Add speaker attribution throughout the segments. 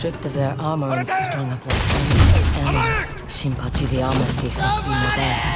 Speaker 1: stripped of their armor and strung up like animals. Shinpachi the armor thief must be more there.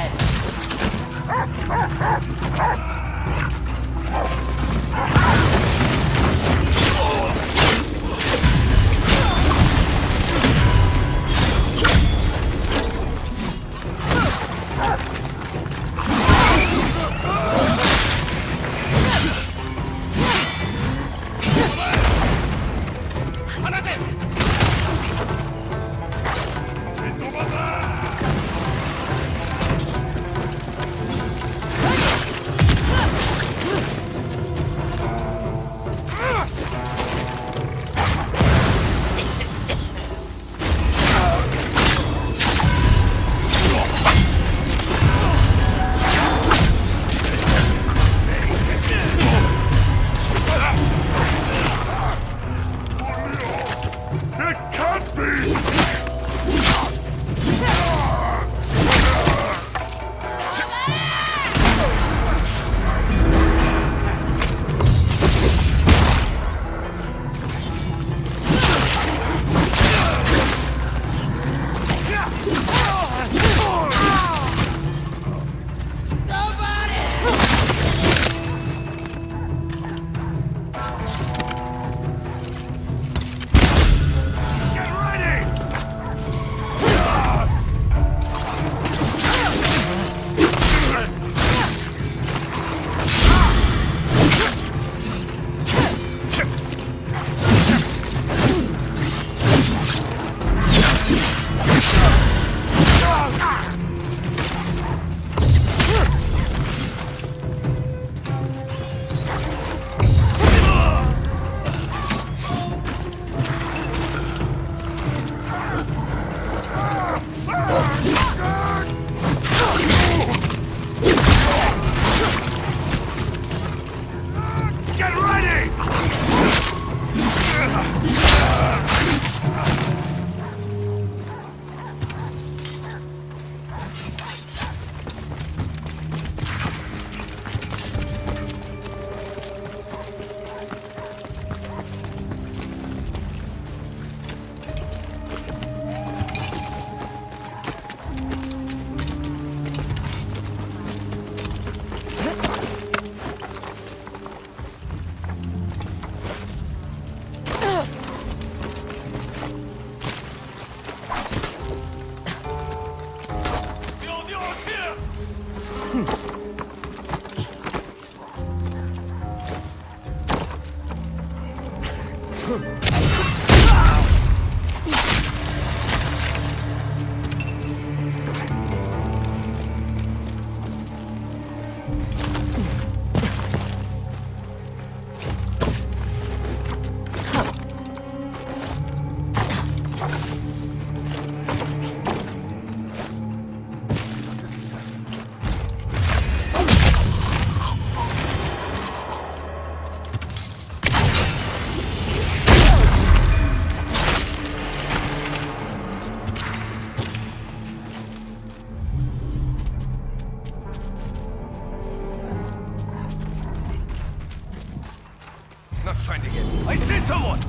Speaker 2: Not finding it. I see someone!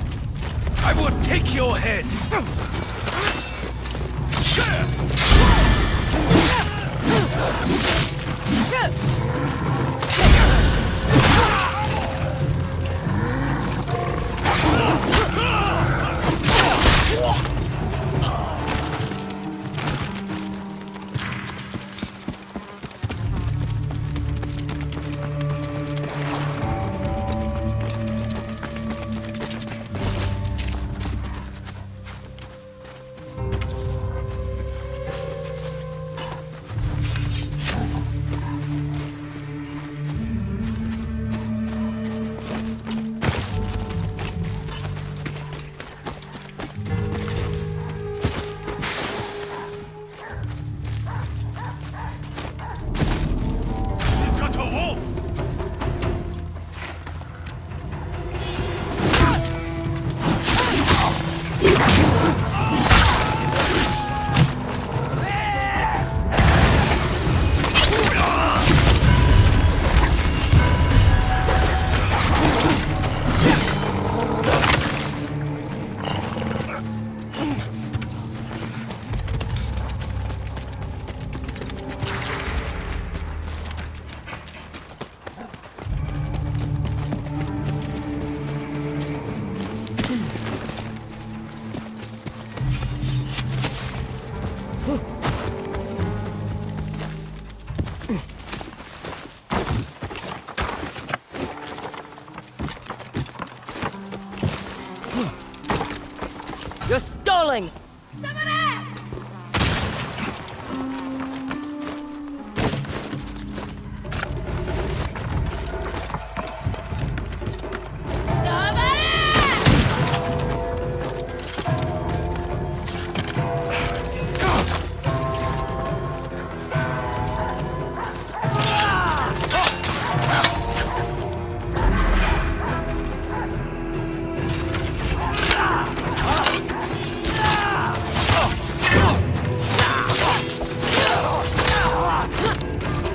Speaker 2: I will take your head!
Speaker 1: stalling!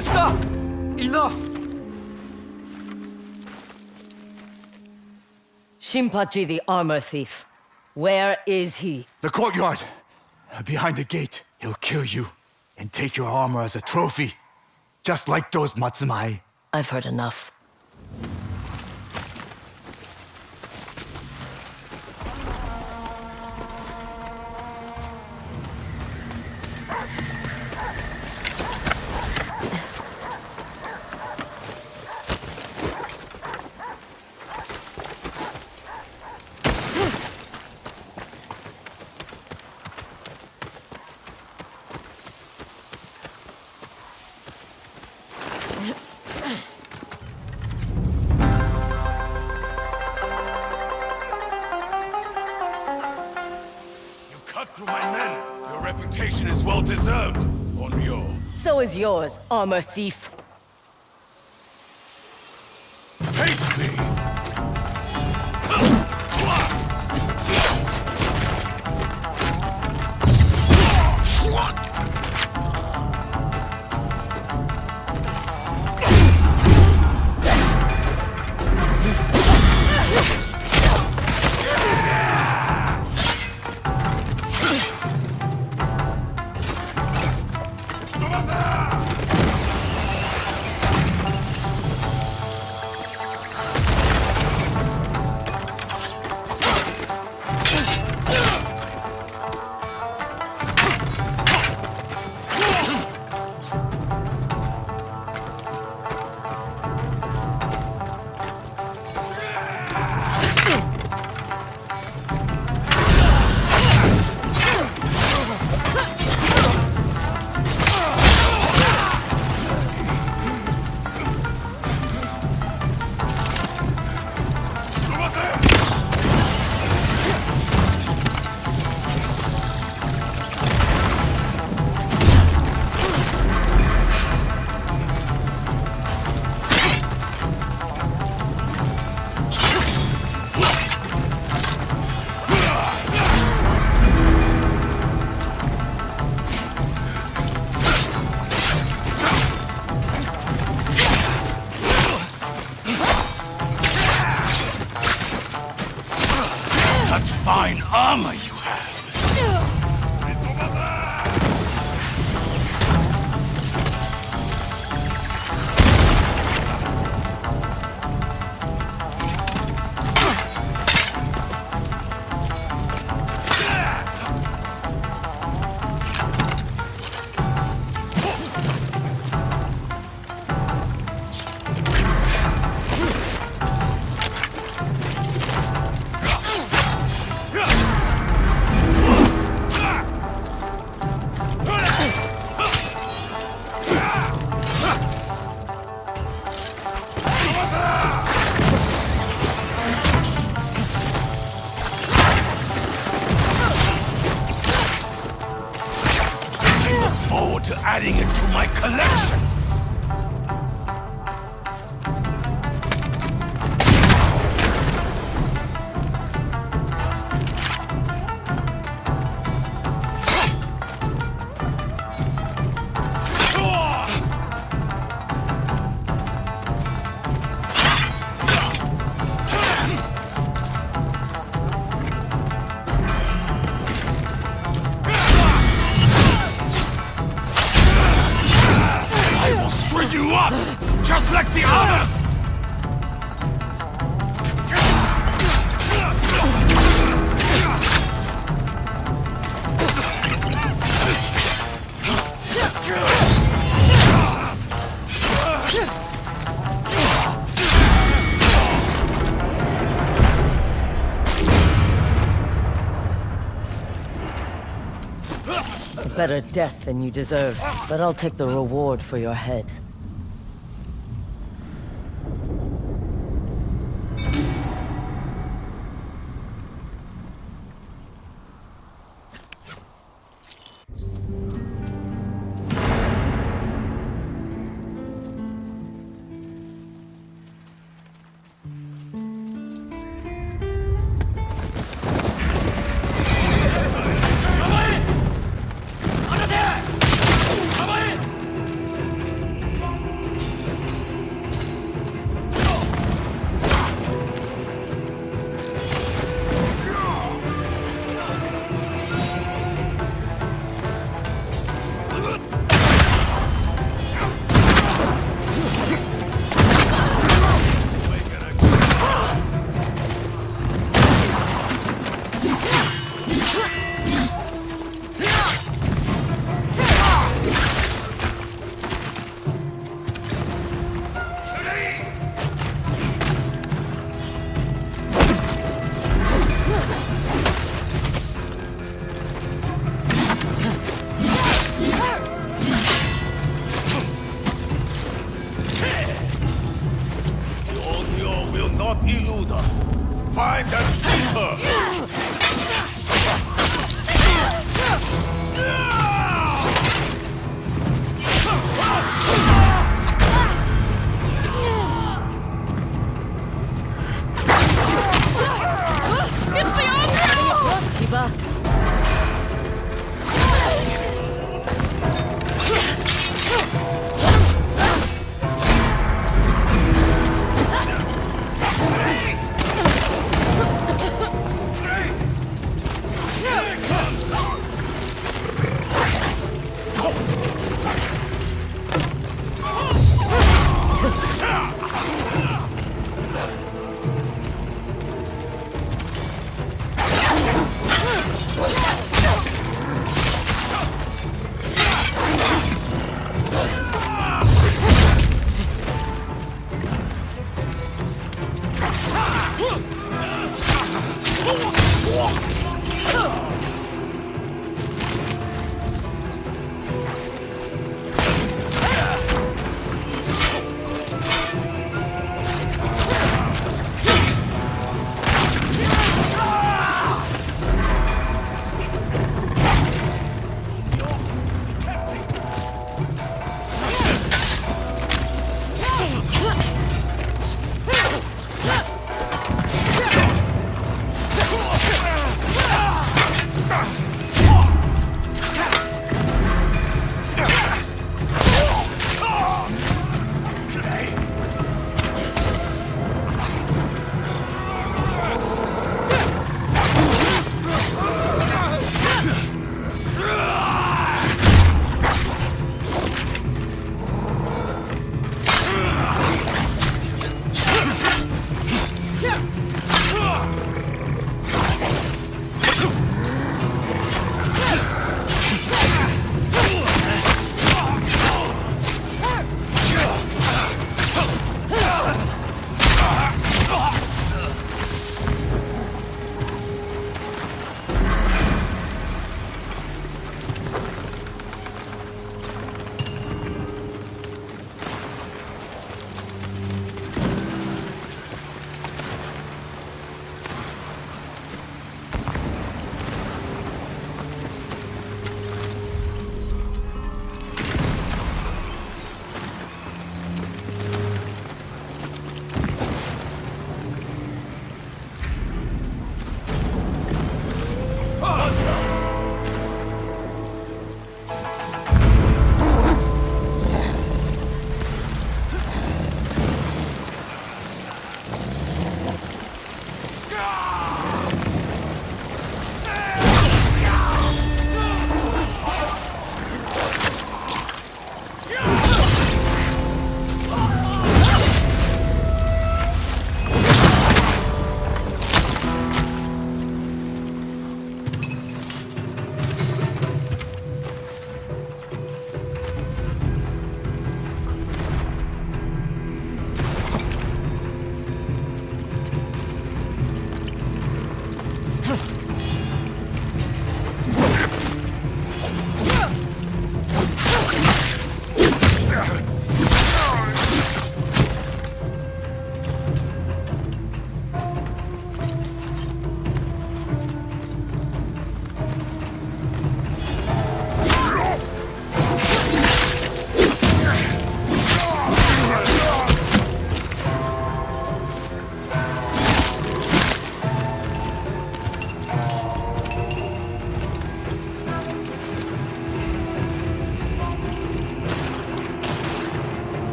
Speaker 3: Stop! Enough!
Speaker 1: Shinpachi the armor thief. Where is he?
Speaker 4: The courtyard. Behind the gate. He'll kill you and take your armor as a trophy. Just like those Matsumai.
Speaker 1: I've heard enough.
Speaker 2: Cut through my men. Your reputation is well deserved, Onryo.
Speaker 1: So is yours, armor thief.
Speaker 2: Face me! Such fine armor you have! Forward to adding it to my collection! You up, just like the others!
Speaker 1: better death than you deserve, but I'll take the reward for your head.
Speaker 2: Will not elude us. Find and kill her!
Speaker 1: Kiba.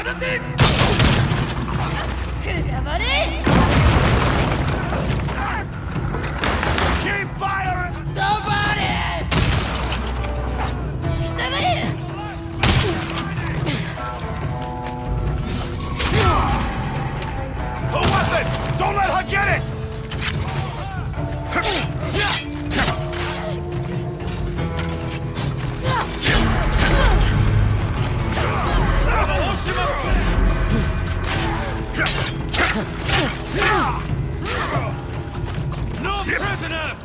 Speaker 2: Keep firing! A weapon! Don't let her get it! No prisoners!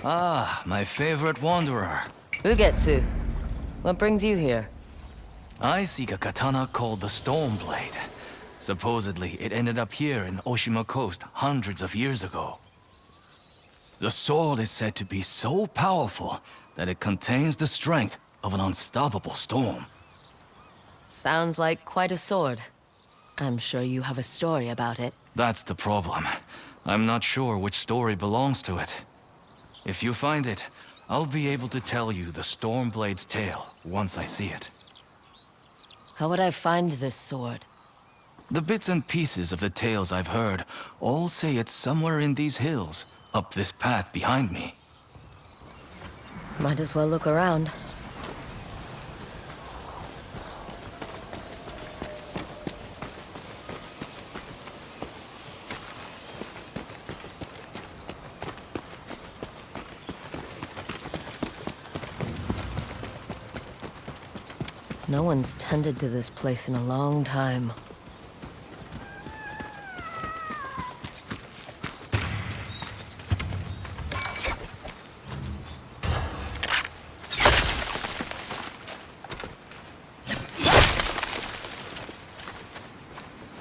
Speaker 5: Ah, my favorite wanderer.
Speaker 1: Ugetsu, what brings you here?
Speaker 5: I seek a katana called the Stormblade. Supposedly, it ended up here in Oshima Coast hundreds of years ago. The sword is said to be so powerful that it contains the strength of an unstoppable storm.
Speaker 1: Sounds like quite a sword. I'm sure you have a story about it.
Speaker 5: That's the problem. I'm not sure which story belongs to it. If you find it, I'll be able to tell you the Stormblade's tale once I see it.
Speaker 1: How would I find this sword?
Speaker 5: The bits and pieces of the tales I've heard all say it's somewhere in these hills, up this path behind me.
Speaker 1: Might as well look around. No one's tended to this place in a long time.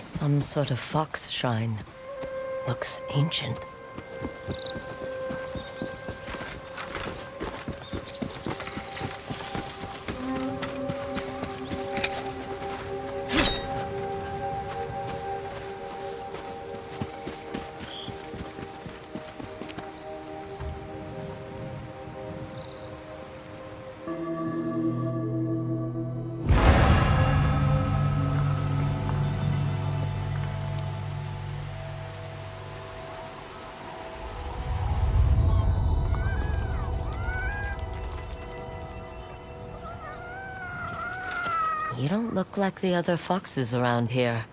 Speaker 1: Some sort of fox shrine. Looks ancient. You don't look like the other foxes around here.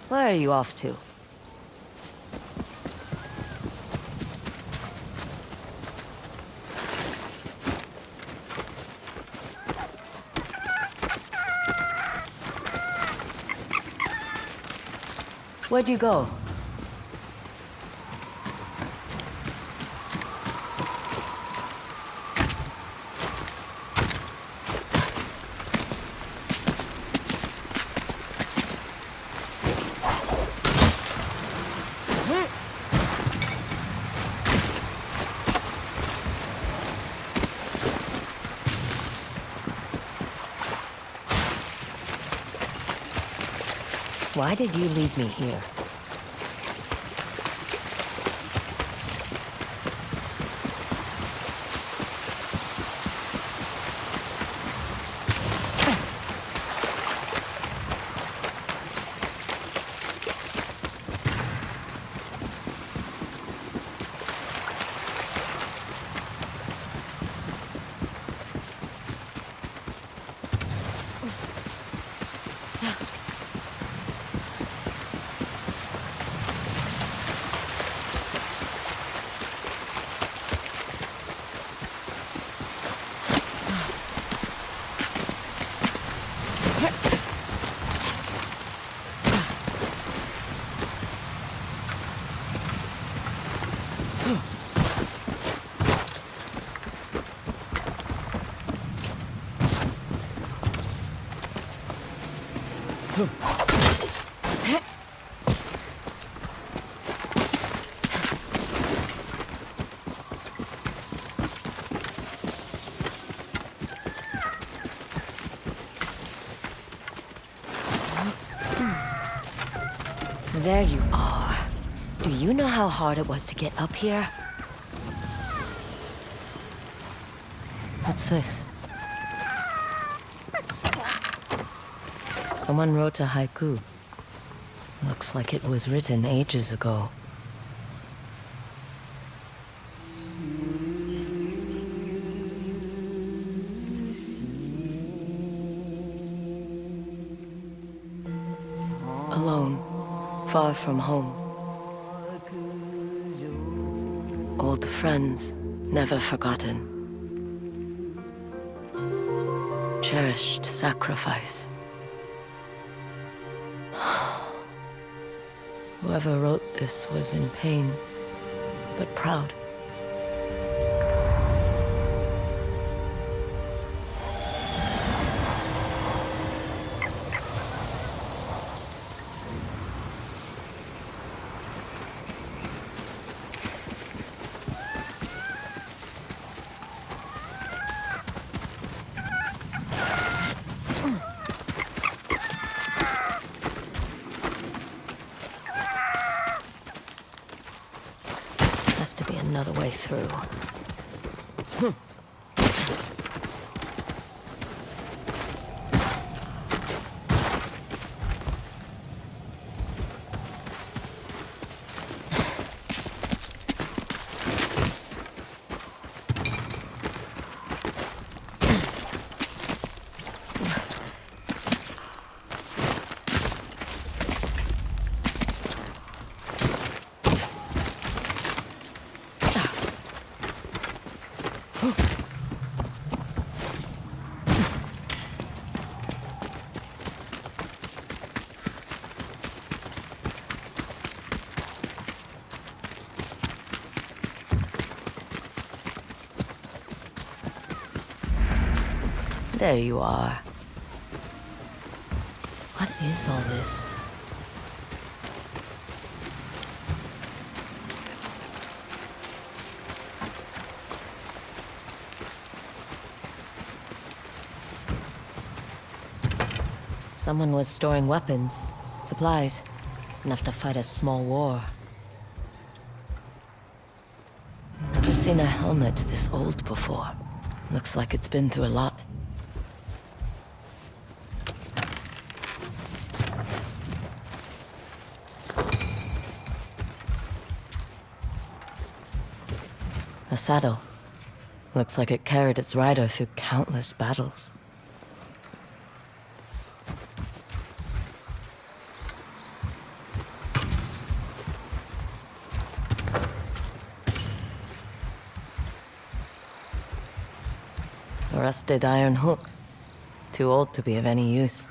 Speaker 1: Where are you off to? Where'd you go? Why did you leave me here? There you are. Do you know how hard it was to get up here? What's this? Someone wrote a haiku. Looks like it was written ages ago. Alone, far from home. Old friends, never forgotten. Cherished sacrifice. Whoever wrote this was in pain, but proud. Has to be another way through. There you are. What is all this? Someone was storing weapons, supplies, enough to fight a small war. Never seen a helmet this old before. Looks like it's been through a lot. A saddle. Looks like it carried its rider through countless battles. A rusted iron hook. Too old to be of any use.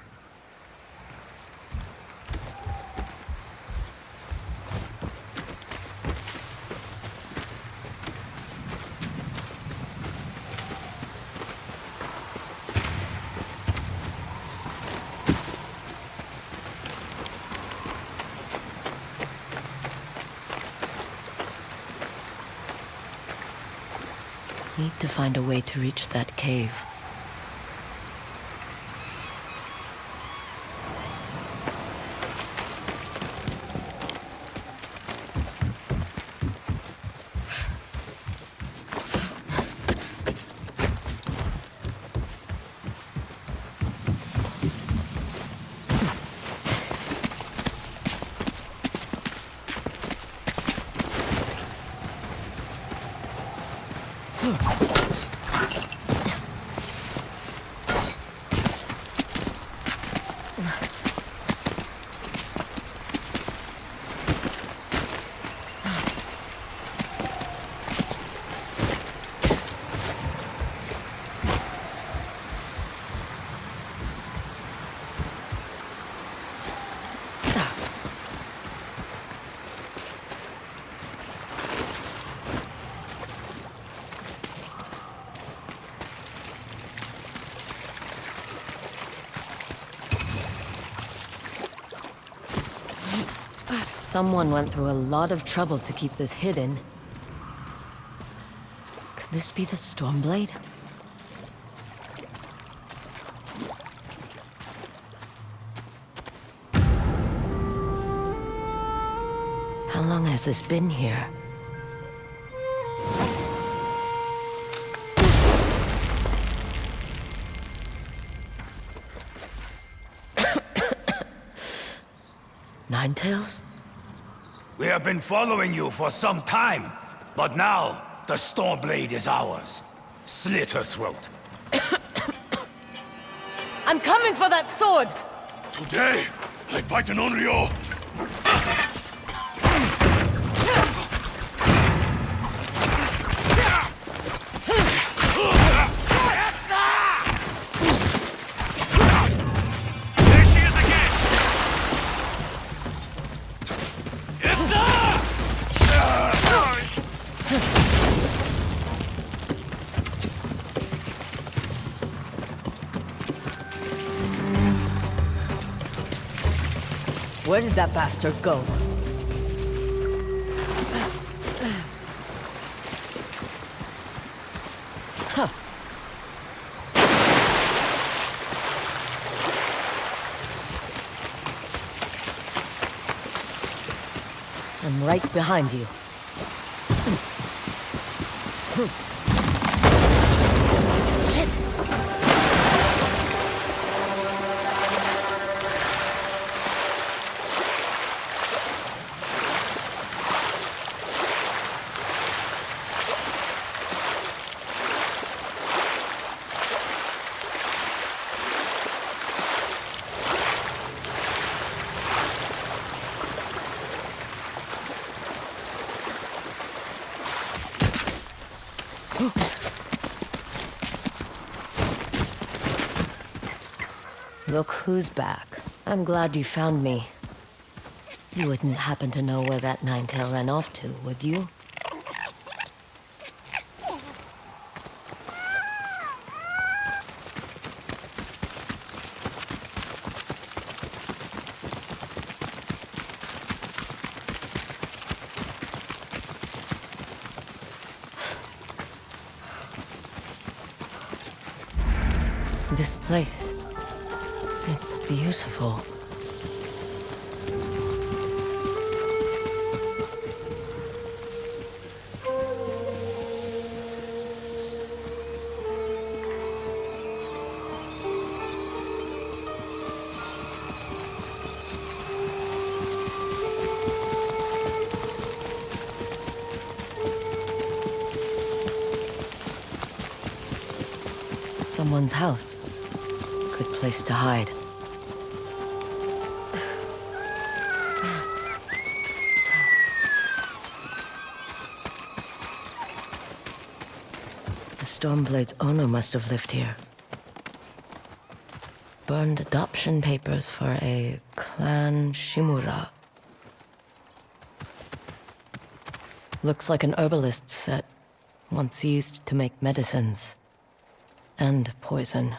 Speaker 1: Need to find a way to reach that cave. Someone went through a lot of trouble to keep this hidden. Could this be the Stormblade? How long has this been here? Ninetales?
Speaker 2: We have been following you for some time, but now the Stormblade is ours. Slit her throat.
Speaker 1: I'm coming for that sword!
Speaker 2: Today, I fight an Onryo. There she is again!
Speaker 1: Where did that bastard go? Huh. I'm right behind you. Shit! Look who's back. I'm glad you found me. You wouldn't happen to know where that Ninetail ran off to, would you? This place. It's beautiful. Someone's house. Good place to hide. The Stormblade's owner must have lived here. Burned adoption papers for a clan Shimura. Looks like an herbalist's set, once used to make medicines. And poison.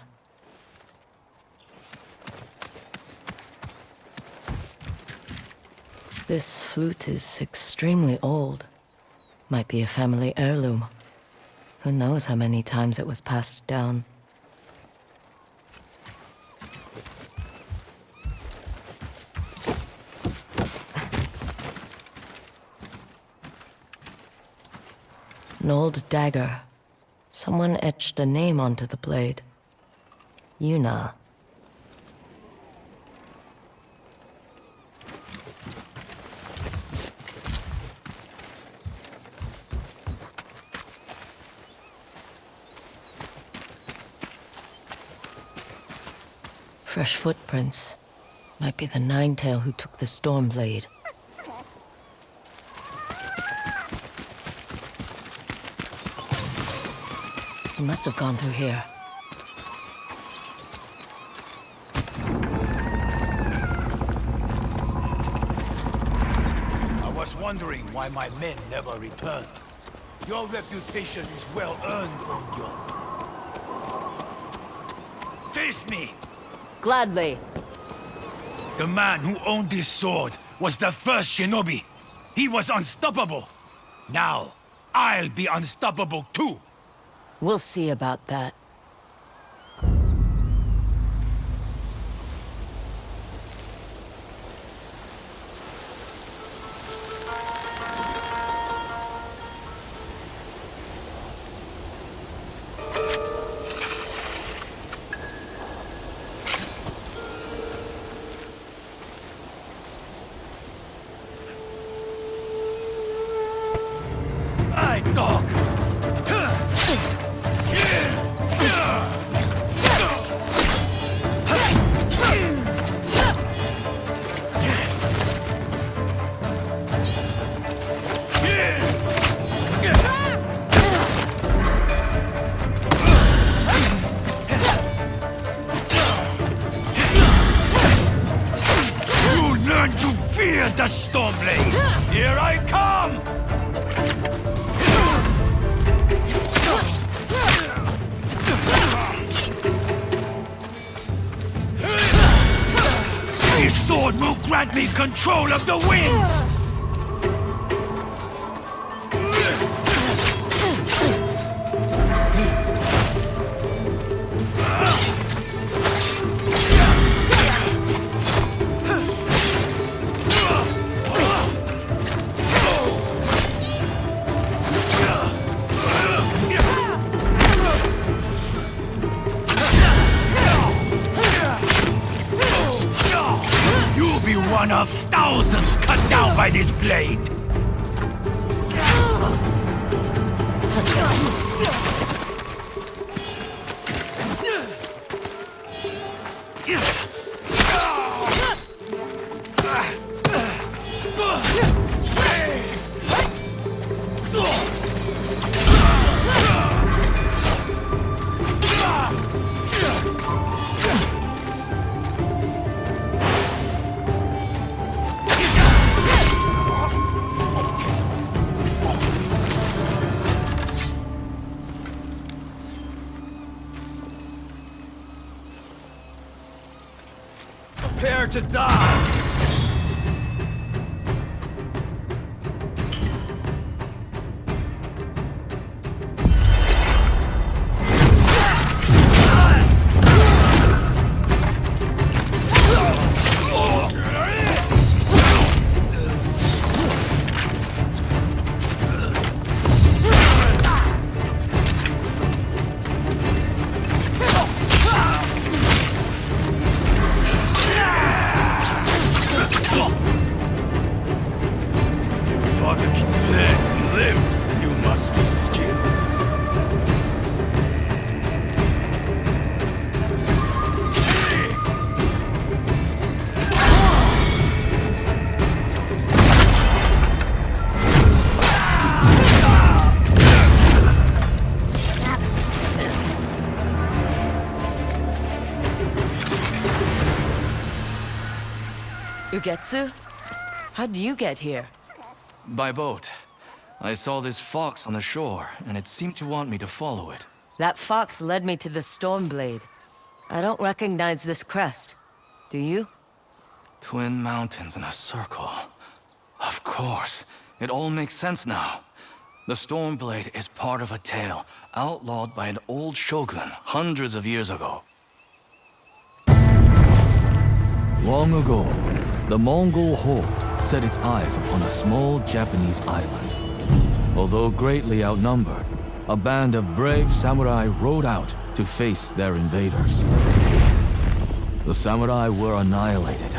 Speaker 1: This flute is extremely old. Might be a family heirloom. Who knows how many times it was passed down. An old dagger. Someone etched a name onto the blade. Yuna. Fresh footprints. Might be the Ninetail who took the Stormblade. He must have gone through here.
Speaker 2: I was wondering why my men never returned. Your reputation is well earned, Onryo. Face me!
Speaker 1: Gladly.
Speaker 2: The man who owned this sword was the first shinobi. He was unstoppable. Now, I'll be unstoppable too.
Speaker 1: We'll see about that.
Speaker 2: Aye, dog! You learn to fear the Stormblade! Here I come! This sword will grant me control of the winds! You'll be one of thousands cut down by this blade!
Speaker 3: Prepare to die!
Speaker 1: Ugetsu? How'd you get here?
Speaker 5: By boat. I saw this fox on the shore, and it seemed to want me to follow it.
Speaker 1: That fox led me to the Stormblade. I don't recognize this crest. Do you?
Speaker 5: Twin mountains in a circle. Of course. It all makes sense now. The Stormblade is part of a tale outlawed by an old shogun hundreds of years ago. Long ago, the Mongol horde set its eyes upon a small Japanese island. Although greatly outnumbered, a band of brave samurai rode out to face their invaders. The samurai were annihilated,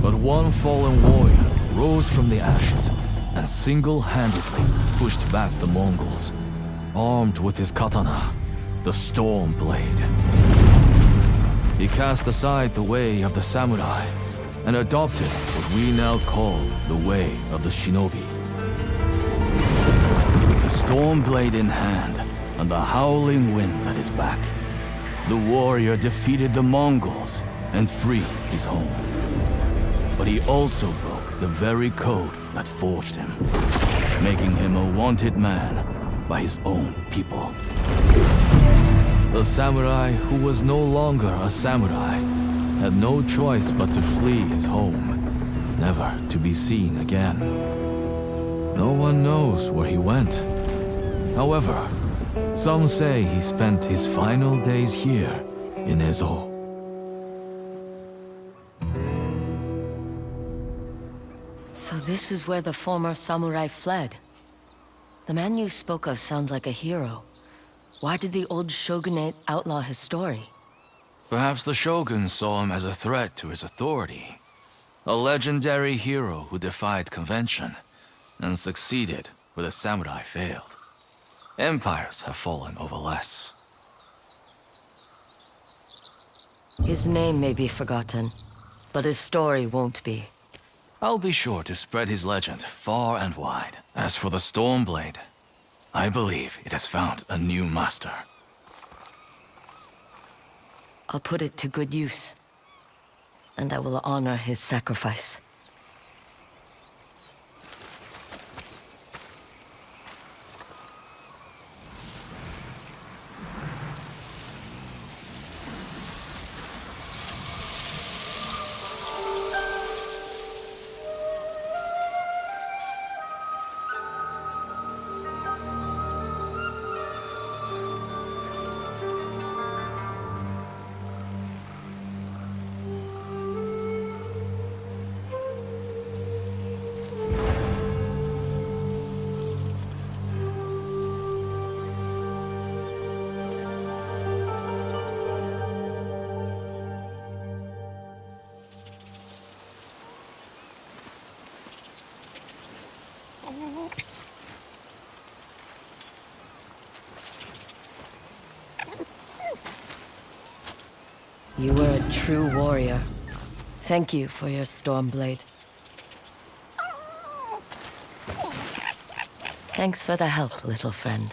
Speaker 5: but one fallen warrior rose from the ashes and single-handedly pushed back the Mongols, armed with his katana, the Stormblade. He cast aside the way of the samurai and adopted what we now call the way of the shinobi. With the Stormblade in hand and the howling winds at his back, the warrior defeated the Mongols and freed his home. But he also broke the very code that forged him, making him a wanted man by his own people. The samurai who was no longer a samurai had no choice but to flee his home, never to be seen again. No one knows where he went. However, some say he spent his final days here in Ezo.
Speaker 1: So this is where the former samurai fled. The man you spoke of sounds like a hero. Why did the old shogunate outlaw his story?
Speaker 5: Perhaps the shogun saw him as a threat to his authority. A legendary hero who defied convention and succeeded where the samurai failed. Empires have fallen over less.
Speaker 1: His name may be forgotten, but his story won't be.
Speaker 5: I'll be sure to spread his legend far and wide. As for the Stormblade, I believe it has found a new master.
Speaker 1: I'll put it to good use, and I will honor his sacrifice. You were a true warrior. Thank you for your Stormblade. Thanks for the help, little friend.